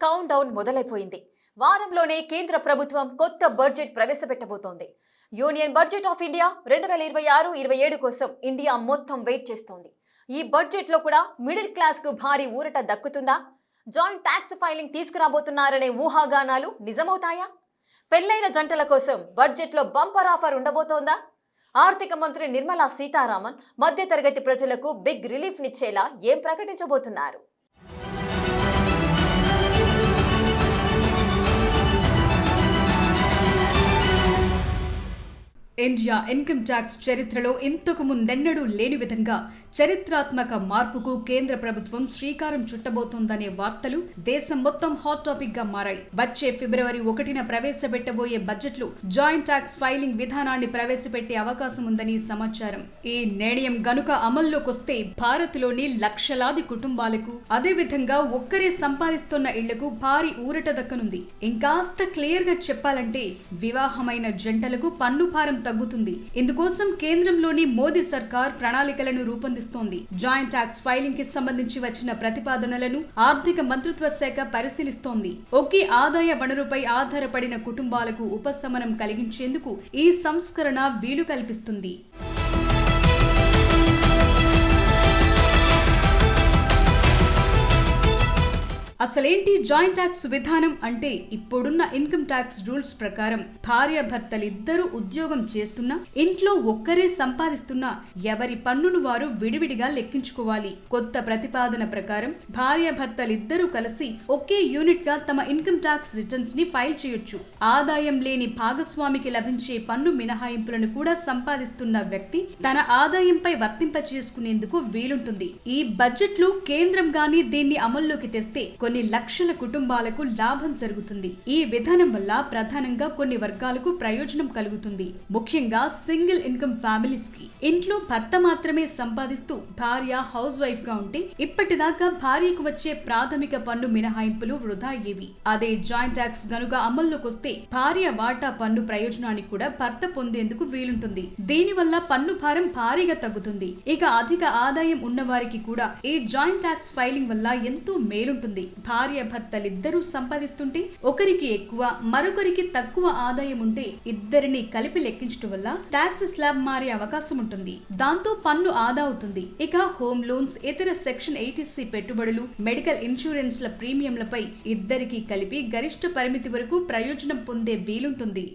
Count down మొదలైపోయింది. వారంలోనే కేంద్ర ప్రభుత్వం కొత్త బడ్జెట్ ప్రవేశపెట్టబోతోంది. యూనియన్ బడ్జెట్ ఆఫ్ ఇండియా 2026-27 కోసం ఇండియా మొత్తం వెయిట్ చేస్తోంది. ఈ బడ్జెట్లో కూడా మిడిల్ క్లాస్ కు భారీ ఊరట దక్కుతుందా? జాయింట్ ట్యాక్స్ ఫైలింగ్ తీసుకురాబోతున్నారనే ఊహాగానాలు నిజమవుతాయా? పెళ్లైన జంటల కోసం బడ్జెట్లో బంపర్ ఆఫర్ ఉండబోతోందా? ఆర్థిక మంత్రి నిర్మలా సీతారామన్ మధ్యతరగతి ప్రజలకు బిగ్ రిలీఫ్ నిచ్చేలా ఏం ప్రకటించబోతున్నారు? ఇండియా ఇన్కమ్ ట్యాక్స్ చరిత్రలో ఇంతకు ముందెన్నడూ లేని విధంగా చరిత్రాత్మక మార్పుకు కేంద్ర ప్రభుత్వం శ్రీకారం చుట్టబోతోందనే వార్తలు దేశం మొత్తం హాట్ టాపిక్ గా మారాయి. వచ్చే ఫిబ్రవరి 1న ప్రవేశపెట్టబోయే బడ్జెట్లో జాయింట్ ట్యాక్స్ ఫైలింగ్ విధానాన్ని ప్రవేశపెట్టే అవకాశం ఉందని సమాచారం. ఈ నిర్ణయం గనుక అమల్లోకొస్తే భారత్లోని లక్షలాది కుటుంబాలకు, అదేవిధంగా ఒక్కరే సంపాదిస్తున్న ఇళ్లకు భారీ ఊరట దక్కనుంది. ఇంకాస్త క్లియర్ గా చెప్పాలంటే వివాహమైన జంటలకు పన్ను భారం తగ్గుతుంది. ఇందుకోసం కేంద్రంలోని మోదీ సర్కార్ ప్రణాళికలను రూపొందిస్తోంది. జాయింట్ ట్యాక్స్ ఫైలింగ్ కి సంబంధించి వచ్చిన ప్రతిపాదనలను ఆర్థిక మంత్రిత్వ శాఖ పరిశీలిస్తోంది. ఒకే ఆదాయ వనరుపై ఆధారపడిన కుటుంబాలకు ఉపశమనం కలిగించేందుకు ఈ సంస్కరణ వీలు కల్పిస్తుంది. అసలేంటి జాయింట్ ట్యాక్స్ విధానం అంటే, ఇప్పుడున్న ఇన్కమ్ ట్యాక్స్ రూల్స్ ప్రకారం భార్యాభర్తలిద్దరూ ఉద్యోగం చేస్తున్నా, ఇంట్లో ఒక్కరే సంపాదిస్తున్నా ఎవరి పన్నును వారు విడివిడిగా లెక్కించుకోవాలి. కొత్త ప్రతిపాదన ప్రకారం భార్యాభర్తలిద్దరూ కలిసి ఒకే యూనిట్ గా తమ ఇన్కమ్ ట్యాక్స్ రిటర్న్స్ ని ఫైల్ చేయొచ్చు. ఆదాయం లేని భాగస్వామికి లభించే పన్ను మినహాయింపులను కూడా సంపాదిస్తున్న వ్యక్తి తన ఆదాయంపై వర్తింప చేసుకునేందుకు వీలుంటుంది. ఈ బడ్జెట్ లో కేంద్రం గాని దీన్ని అమల్లోకి తెస్తే కొన్ని లక్షల కుటుంబాలకు లాభం జరుగుతుంది. ఈ విధానం వల్ల ప్రధానంగా కొన్ని వర్గాలకు ప్రయోజనం కలుగుతుంది. ముఖ్యంగా సింగిల్ ఇన్కమ్ ఫ్యామిలీస్ కి. ఇంట్లో భర్త మాత్రమే సంపాదిస్తూ భార్య హౌస్ వైఫ్ గా ఉంటే ఇప్పటిదాకా భార్యకు వచ్చే ప్రాథమిక పన్ను మినహాయింపులు వృధా అయ్యేవి. అదే జాయింట్ ట్యాక్స్ గనుక అమల్లోకి వస్తే భార్య వాటా పన్ను ప్రయోజనాన్ని కూడా భర్త పొందేందుకు వీలుంటుంది. దీనివల్ల పన్ను భారం భారీగా తగ్గుతుంది. ఇక అధిక ఆదాయం ఉన్న వారికి కూడా ఈ జాయింట్ ట్యాక్స్ ఫైలింగ్ వల్ల ఎంతో మేలుంటుంది. భార్య భర్తలిద్దరూ సంపాదిస్తుంటే ఒకరికి ఎక్కువ, మరొకరికి తక్కువ ఆదాయం ఉంటే ఇద్దరిని కలిపి లెక్కించడం వల్ల ట్యాక్స్ స్లాబ్ మారే అవకాశం ఉంటుంది. దాంతో పన్ను ఆదా అవుతుంది. ఇక హోమ్ లోన్స్, ఇతర సెక్షన్ 80C పెట్టుబడులు, మెడికల్ ఇన్సూరెన్స్ల ప్రీమియంలపై ఇద్దరికి కలిపి గరిష్ట పరిమితి వరకు ప్రయోజనం పొందే వీలుంటుంది.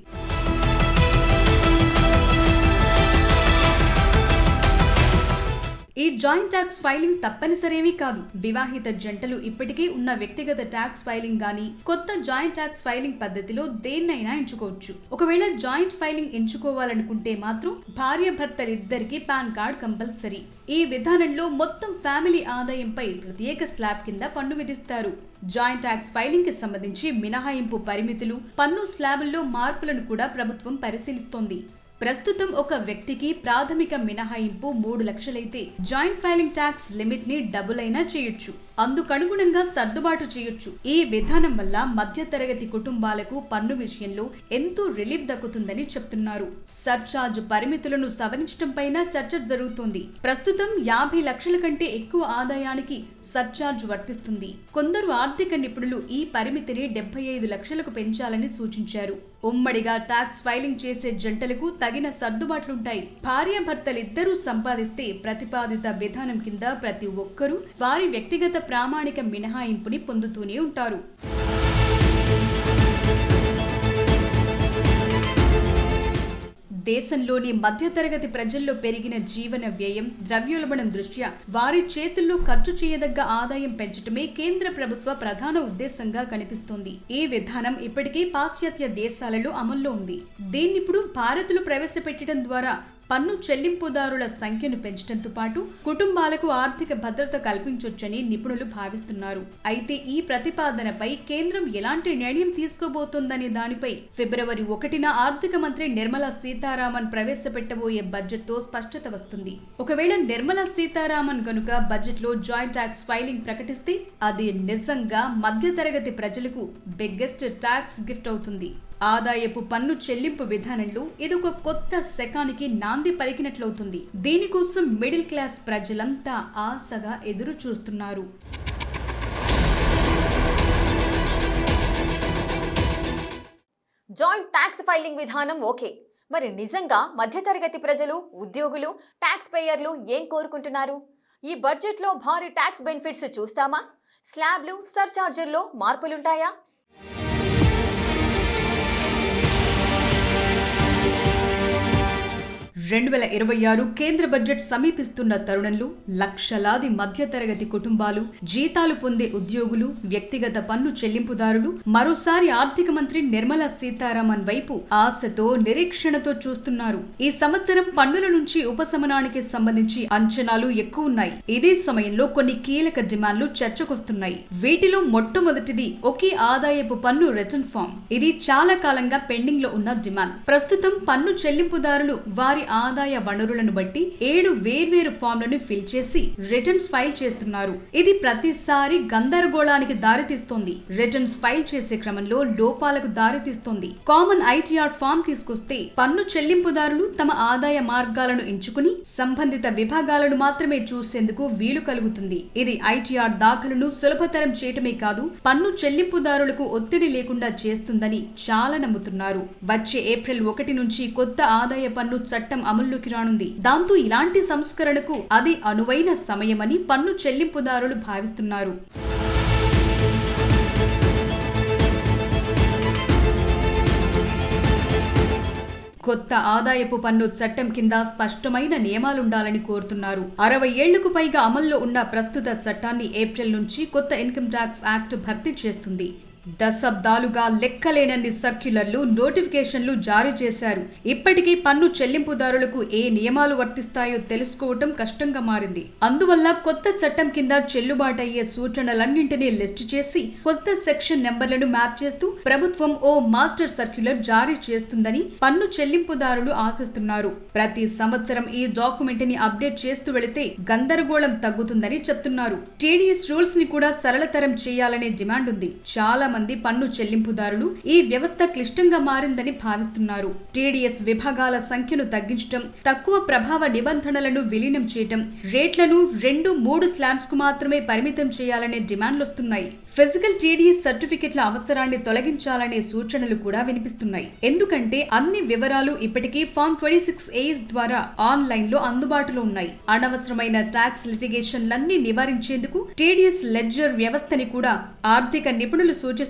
ఈ జాయింట్ ట్యాక్స్ ఫైలింగ్ తప్పనిసరేమీ కాదు. వివాహిత జంటలు ఇప్పటికే ఉన్న వ్యక్తిగత ట్యాక్స్ ఫైలింగ్ గానీ, కొత్త జాయింట్ ట్యాక్స్ ఫైలింగ్ పద్ధతిలో దేన్నైనా ఎంచుకోవచ్చు. ఒకవేళ జాయింట్ ఫైలింగ్ ఎంచుకోవాలనుకుంటే మాత్రం భార్య భర్తలిద్దరికీ పాన్ కార్డ్ కంపల్సరీ. ఈ విధానంలో మొత్తం ఫ్యామిలీ ఆదాయంపై ప్రత్యేక స్లాబ్ కింద పన్ను విధిస్తారు. జాయింట్ ట్యాక్స్ ఫైలింగ్ కి సంబంధించి మినహాయింపు పరిమితులు, పన్ను స్లాబుల్లో మార్పులను కూడా ప్రభుత్వం పరిశీలిస్తోంది. ప్రస్తుతం ఒక వ్యక్తికి ప్రాథమిక మినహాయింపు 3 లక్షలైతే జాయింట్ ఫైలింగ్ ట్యాక్స్ లిమిట్ ని డబుల్ అయినా చేయొచ్చు. అందుకనుగుణంగా సర్దుబాటు చేయొచ్చు. ఈ విధానం వల్ల మధ్యతరగతి కుటుంబాలకు పన్ను విషయంలో ఎంతో రిలీఫ్ దక్కుతుందని చెప్తున్నారు. సర్చార్జ్ పరిమితులను సవరించడం పైన చర్చ జరుగుతోంది. ప్రస్తుతం 50 లక్షల కంటే ఎక్కువ ఆదాయానికి సర్చార్జ్ వర్తిస్తుంది. కొందరు ఆర్థిక నిపుణులు ఈ పరిమితిని 75 లక్షలకు పెంచాలని సూచించారు. ఉమ్మడిగా ట్యాక్స్ ఫైలింగ్ చేసే జంటలకు తగిన సర్దుబాట్లుంటాయి. భార్యాభర్తలిద్దరూ సంపాదిస్తే ప్రతిపాదిత విధానం కింద ప్రతి ఒక్కరూ వారి వ్యక్తిగత ప్రామాణిక మినహాయింపుని పొందుతూనే ఉంటారు. దేశంలోని మధ్యతరగతి ప్రజల్లో పెరిగిన జీవన వ్యయం, ద్రవ్యోల్బణం దృష్ట్యా వారి చేతుల్లో ఖర్చు చేయదగ్గ ఆదాయం పెంచటమే కేంద్ర ప్రభుత్వ ప్రధాన ఉద్దేశంగా కనిపిస్తోంది. ఈ విధానం ఇప్పటికే పాశ్చాత్య దేశాలలో అమల్లో ఉంది. దీన్నిప్పుడు భారత్లో ప్రవేశపెట్టడం ద్వారా పన్ను చెల్లింపుదారుల సంఖ్యను పెంచడంతో పాటు కుటుంబాలకు ఆర్థిక భద్రత కల్పించొచ్చని నిపుణులు భావిస్తున్నారు. అయితే ఈ ప్రతిపాదనపై కేంద్రం ఎలాంటి నిర్ణయం తీసుకోబోతోందనే దానిపై ఫిబ్రవరి 1న ఆర్థిక మంత్రి నిర్మలా సీతారామన్ ప్రవేశపెట్టబోయే బడ్జెట్ తో స్పష్టత వస్తుంది. ఒకవేళ నిర్మలా సీతారామన్ గనుక బడ్జెట్ లో జాయింట్ ట్యాక్స్ ఫైలింగ్ ప్రకటిస్తే అది నిజంగా మధ్యతరగతి ప్రజలకు బిగ్గెస్ట్ ట్యాక్స్ గిఫ్ట్ అవుతుంది. ఆదాయపు పన్ను చెల్లింపు విధానంలో ఇదొక కొత్త శకానికి నాంది పలికినట్లవుతుంది. దీనికోసం మిడిల్ క్లాస్ ప్రజలంతా ఆశగా ఎదురు చూస్తున్నారు. జాయింట్ ట్యాక్స్ ఫైలింగ్ విధానం ఓకే. మరి నిజంగా మధ్యతరగతి ప్రజలు, ఉద్యోగులు, ట్యాక్స్ పేయర్లు ఏం కోరుకుంటున్నారు? ఈ బడ్జెట్లో భారీ ట్యాక్స్ బెనిఫిట్స్ చూస్తామా? స్లాబ్లు, సర్చార్జుల్లో మార్పులుంటాయా? 2026 కేంద్ర బడ్జెట్ సమీపిస్తున్న తరుణంలో లక్షలాది మధ్యతరగతి కుటుంబాలు, జీతాలు పొందే ఉద్యోగులు, వ్యక్తిగత పన్ను చెల్లింపుదారులు మరోసారి ఆర్థిక మంత్రి నిర్మలా సీతారామన్ వైపు ఆశతో, నిరీక్షణతో చూస్తున్నారు. ఈ సంవత్సరం పన్నుల నుంచి ఉపశమనానికి సంబంధించి అంచనాలు ఎక్కువ ఉన్నాయి. ఇదే సమయంలో కొన్ని కీలక డిమాండ్లు చర్చకొస్తున్నాయి. వీటిలో మొట్టమొదటిది ఒకే ఆదాయపు పన్ను రిటర్న్ ఫామ్. ఇది చాలా కాలంగా పెండింగ్ లో ఉన్న డిమాండ్. ప్రస్తుతం పన్ను చెల్లింపుదారులు వారి ఆదాయ వనరులను బట్టి 7 వేర్వేరు ఫామ్లను ఫిల్ చేసి రిటర్న్స్ ఫైల్ చేస్తున్నారు. ఇది ప్రతిసారి గందరగోళానికి దారితీస్తోంది. రిటర్న్స్ ఫైల్ చేసే క్రమంలో లోపాలకు దారితీస్తోంది. కామన్ ఐటీఆర్ ఫామ్ తీసుకొస్తే పన్ను చెల్లింపుదారులు తమ ఆదాయ మార్గాలను ఎంచుకుని సంబంధిత విభాగాలను మాత్రమే చూసేందుకు వీలు కలుగుతుంది. ఇది ఐటీఆర్ దాఖలును సులభతరం చేయటమే కాదు, పన్ను చెల్లింపుదారులకు ఒత్తిడి లేకుండా చేస్తుందని చాలా నమ్ముతున్నారు. వచ్చే ఏప్రిల్ 1 నుంచి కొత్త ఆదాయ పన్ను చట్టం అమల్లోకి రానుంది. దాంతో ఇలాంటి సంస్కరణకు అది అనువైన సమయమని పన్ను చెల్లింపుదారులు భావిస్తున్నారు. కొత్త ఆదాయపు పన్ను చట్టం కింద స్పష్టమైన నియమాలుండాలని కోరుతున్నారు. 60 ఏళ్లకు పైగా అమల్లో ఉన్న ప్రస్తుత చట్టాన్ని ఏప్రిల్ నుంచి కొత్త ఇన్కమ్ ట్యాక్స్ యాక్ట్ భర్తీ చేస్తుంది. దశాబ్దాలుగా లెక్కలేనన్ని సర్క్యులర్లు, నోటిఫికేషన్లు జారీ చేశారు. ఇప్పటికీ పన్ను చెల్లింపుదారులకు ఏ నియమాలు వర్తిస్తాయో తెలుసుకోవటం కష్టంగా మారింది. అందువల్ల కొత్త చట్టం కింద చెల్లుబాటయ్యే సూచనలన్నింటినీ లిస్ట్ చేసి కొత్త సెక్షన్ నెంబర్లను మ్యాప్ చేస్తూ ప్రభుత్వం ఓ మాస్టర్ సర్క్యులర్ జారీ చేస్తుందని పన్ను చెల్లింపుదారులు ఆశిస్తున్నారు. ప్రతి సంవత్సరం ఈ డాక్యుమెంట్ ని అప్డేట్ చేస్తూ వెళితే గందరగోళం తగ్గుతుందని చెప్తున్నారు. టీడీఎస్ రూల్స్ ని కూడా సరళతరం చేయాలనే డిమాండ్ ఉంది. చాలా మంది పన్ను చెల్లింపుదారులు ఈ వ్యవస్థ క్లిష్టంగా మారిందని భావిస్తున్నారు. టీడీఎస్ విభాగాల సంఖ్యను తగ్గించడం, తక్కువ ప్రభావ నిబంధనలను విలీనం చేయడం, రేట్లను 2-3 స్లాబ్స్ కు మాత్రమే పరిమితం చేయాలనే డిమాండ్లొస్తున్నాయి. ఫిజికల్ టీడీఎస్ సర్టిఫికెట్ల అవసరాన్ని తొలగించాలనే సూచనలు కూడా వినిపిస్తున్నాయి. ఎందుకంటే అన్ని వివరాలు ఇప్పటికీ ఫామ్ 26A ద్వారా ఆన్లైన్ లో అందుబాటులో ఉన్నాయి. అనవసరమైన ట్యాక్స్ లిటిగేషన్లన్నీ నివారించేందుకు టీడీఎస్ లెడ్జర్ వ్యవస్థని కూడా ఆర్థిక నిపుణులు సూచిస్తున్నారు.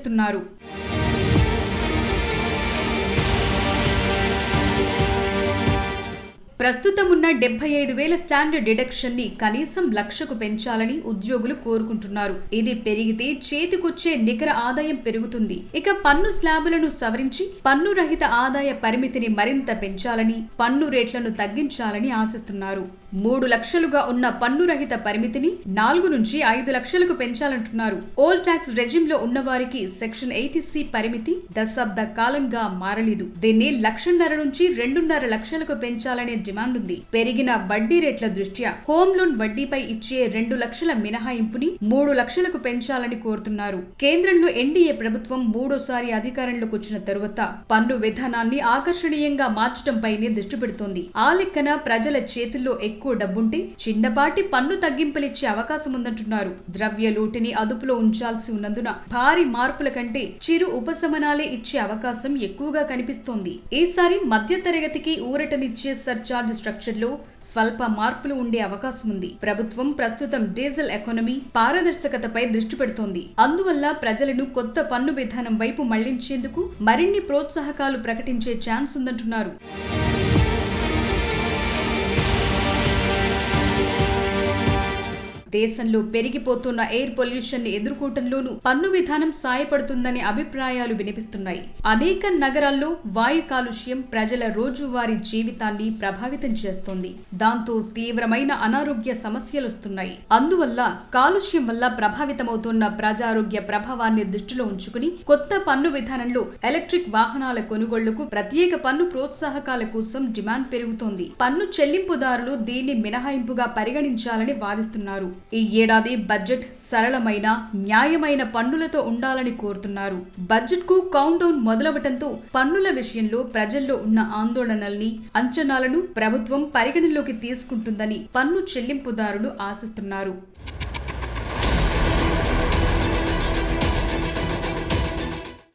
ప్రస్తుతం ఉన్న 75,000 స్టాండర్డ్ డిడక్షన్ ని కనీసం 1,00,000కు పెంచాలని ఉద్యోగులు కోరుకుంటున్నారు. ఇది పెరిగితే చేతికొచ్చే నికర ఆదాయం పెరుగుతుంది. ఇక పన్ను స్లాబులను సవరించి పన్ను రహిత ఆదాయ పరిమితిని మరింత పెంచాలని, పన్ను రేట్లను తగ్గించాలని ఆశిస్తున్నారు. 3 లక్షలుగా ఉన్న పన్ను రహిత పరిమితిని 4 నుంచి 5 లక్షలకు పెంచాలంటున్నారు. ఓల్డ్ ట్యాక్స్ రెజిమ్ లో ఉన్నవారికి సెక్షన్ 80C పరిమితి దశాబ్ద కాలంగా మారలేదు. దీన్ని 1,50,000 నుంచి 2.5 లక్షలకు పెంచాలనే డిమాండ్ ఉంది. పెరిగిన వడ్డీ రేట్ల దృష్ట్యా హోమ్ లోన్ వడ్డీపై ఇచ్చే 2 లక్షల మినహాయింపుని 3 లక్షలకు పెంచాలని కోరుతున్నారు. కేంద్రంలో ఎన్డీఏ ప్రభుత్వం 3వ అధికారంలోకి వచ్చిన తరువాత పన్ను విధానాన్ని ఆకర్షణీయంగా మార్చడంపైనే దృష్టి పెడుతోంది. ఆ లెక్కన ప్రజల చేతుల్లో ఎక్కువ డబ్బుంటే చిన్నపాటి పన్ను తగ్గింపులిచ్చే అవకాశం ఉందంటున్నారు. ద్రవ్య లోటుని అదుపులో ఉంచాల్సి ఉన్నందున భారీ మార్పుల కంటే చిరు ఉపశమనాలే ఇచ్చే అవకాశం ఎక్కువగా కనిపిస్తోంది. ఈసారి మధ్య తరగతికి ఊరటనిచ్చే సర్చార్జ్ స్ట్రక్చర్ లో స్వల్ప మార్పులు ఉండే అవకాశం ఉంది. ప్రభుత్వం ప్రస్తుతం డీజిల్ ఎకానమీ, పారదర్శకతపై దృష్టి పెడుతోంది. అందువల్ల ప్రజలను కొత్త పన్ను విధానం వైపు మళ్లించేందుకు మరిన్ని ప్రోత్సాహకాలు ప్రకటించే ఛాన్స్ ఉందంటున్నారు. దేశంలో పెరిగిపోతున్న ఎయిర్ పొల్యూషన్ ని ఎదుర్కోవటంలోనూ పన్ను విధానం సాయపడుతుందనే అభిప్రాయాలు వినిపిస్తున్నాయి. అనేక నగరాల్లో వాయు కాలుష్యం ప్రజల రోజువారీ జీవితాన్ని ప్రభావితం చేస్తోంది. దాంతో తీవ్రమైన అనారోగ్య సమస్యలు వస్తున్నాయి. అందువల్ల కాలుష్యం వల్ల ప్రభావితమవుతున్న ప్రజారోగ్య ప్రభావాన్ని దృష్టిలో ఉంచుకుని కొత్త పన్ను విధానంలో ఎలక్ట్రిక్ వాహనాల కొనుగోళ్లకు ప్రత్యేక పన్ను ప్రోత్సాహకాల కోసం డిమాండ్ పెరుగుతోంది. పన్ను చెల్లింపుదారులు దీన్ని మినహాయింపుగా పరిగణించాలని వాదిస్తున్నారు. ఈ ఏడాది బడ్జెట్ సరళమైన, న్యాయమైన పన్నులతో ఉండాలని కోరుతున్నారు. బడ్జెట్ కు కౌంట్ డౌన్ మొదలవటంతో పన్నుల విషయంలో ప్రజల్లో ఉన్న ఆందోళనల్ని, అంచనాలను ప్రభుత్వం పరిగణలోకి తీసుకుంటుందని పన్ను చెల్లింపుదారులు ఆశిస్తున్నారు.